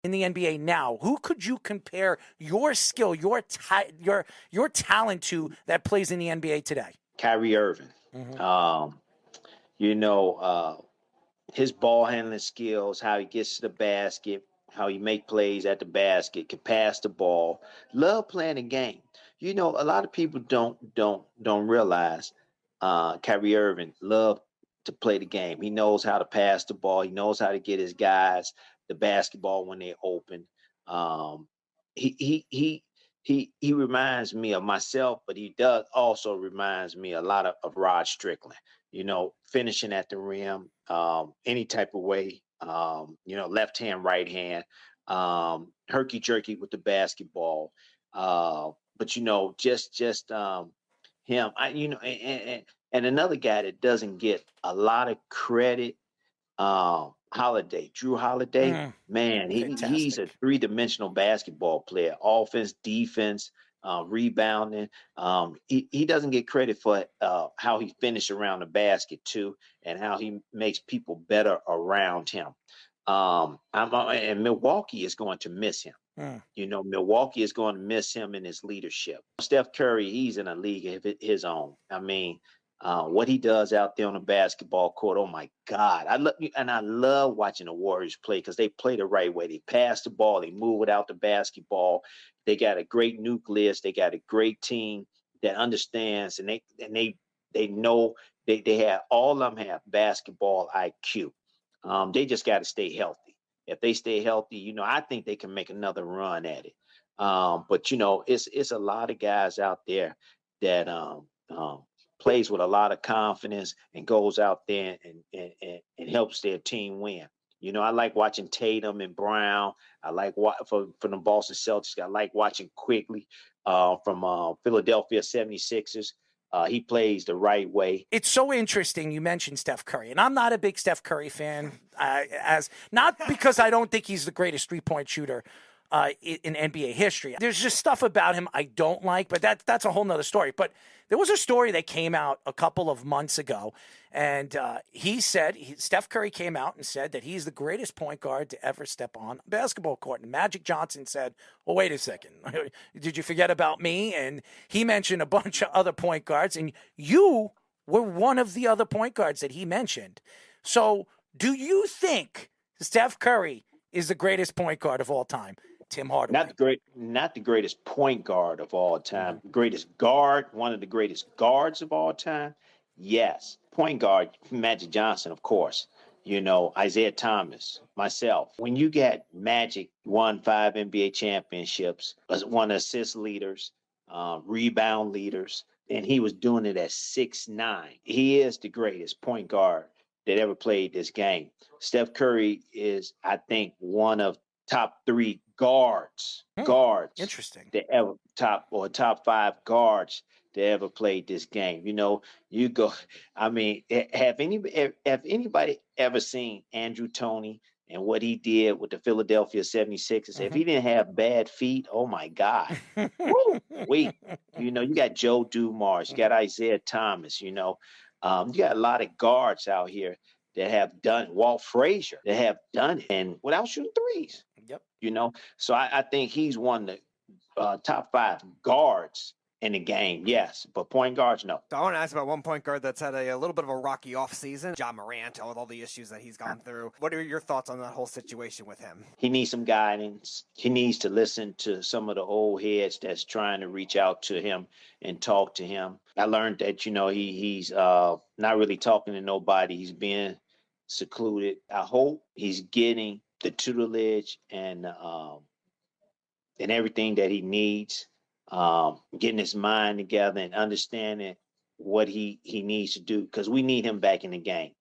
in the NBA now, who could you compare your skill, your talent to that plays in the NBA today? Kyrie Irving. Mm-hmm. You know, his ball handling skills, how he gets to the basket, how he make plays at the basket, can pass the ball. Love playing the game. You know, a lot of people don't realize Kyrie Irving love to play the game. He knows how to pass the ball. He knows how to get his guys the basketball when they're open. Um, he he he he reminds me of myself, but he does also reminds me a lot of Rod Strickland. You know, finishing at the rim, any type of way. You know, left hand, right hand, herky jerky with the basketball. But you know, just him. And another guy that doesn't get a lot of credit, Holiday, Drew Holiday. Man, he's a Fantastic. three-dimensional basketball player: offense, defense, rebounding. He doesn't get credit for how he finished around the basket too, and how he makes people better around him. And Milwaukee is going to miss him. You know, Milwaukee is going to miss him in his leadership. Steph Curry, he's in a league of his own. I mean, what he does out there on the basketball court, oh my God! I love watching the Warriors play because they play the right way. They pass the ball, they move without the basketball. They got a great nucleus. They got a great team that understands, and they know they have all of them have basketball IQ. They just got to stay healthy. If they stay healthy, you know, I think they can make another run at it. But you know, it's a lot of guys out there that plays with a lot of confidence and goes out there and helps their team win. You know, I like watching Tatum and Brown. I like from the Boston Celtics. I like watching Quigley from Philadelphia 76ers. He plays the right way. It's so interesting you mentioned Steph Curry, and I'm not a big Steph Curry fan, as not because I don't think he's the greatest three-point shooter in NBA history. There's just stuff about him I don't like, but that's a whole nother story. But there was a story that came out a couple of months ago, and Steph Curry came out and said that he's the greatest point guard to ever step on a basketball court. And Magic Johnson said, well, wait a second. Did you forget about me? And he mentioned a bunch of other point guards, and you were one of the other point guards that he mentioned. So do you think Steph Curry is the greatest point guard of all time? Tim Hardaway. Not the greatest point guard of all time. Mm-hmm. Greatest guard, one of the greatest guards of all time. Yes. Point guard, Magic Johnson, of course. You know, Isaiah Thomas, myself. When you get Magic, won 5 NBA championships, was one of assist leaders, rebound leaders, and he was doing it at 6'9". He is the greatest point guard that ever played this game. Steph Curry is, I think, one of top 3 guards. Interesting. That ever top 5 guards that ever played this game. You know, you go. I mean, have anybody ever seen Andrew Toney and what he did with the Philadelphia 76ers? Mm-hmm. If he didn't have bad feet, oh my God. Wait, you know, you got Joe Dumars, you got Isaiah Thomas. You know, you got a lot of guards out here that have done Walt Frazier that have done it and without shooting threes. Yep. You know, so I think he's one of the top 5 guards in the game, yes, but point guards, no. So I want to ask about one point guard that's had a little bit of a rocky offseason, Ja Morant, with all the issues that he's gone through. What are your thoughts on that whole situation with him? He needs some guidance. He needs to listen to some of the old heads that's trying to reach out to him and talk to him. I learned that, you know, he's not really talking to nobody. He's being secluded. I hope he's getting the tutelage and everything that he needs. Getting his mind together and understanding what he needs to do, because we need him back in the game.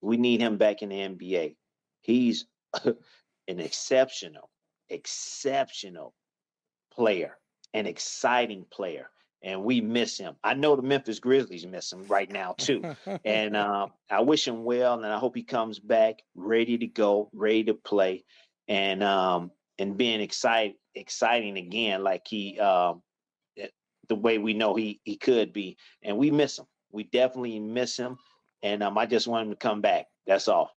We need him back in the NBA. He's an exceptional player, an exciting player, and we miss him. I know the Memphis Grizzlies miss him right now too, and I wish him well, and I hope he comes back ready to go, ready to play, and being exciting again, like he. The way we know he could be, and we miss him. We definitely miss him, and I just want him to come back. That's all.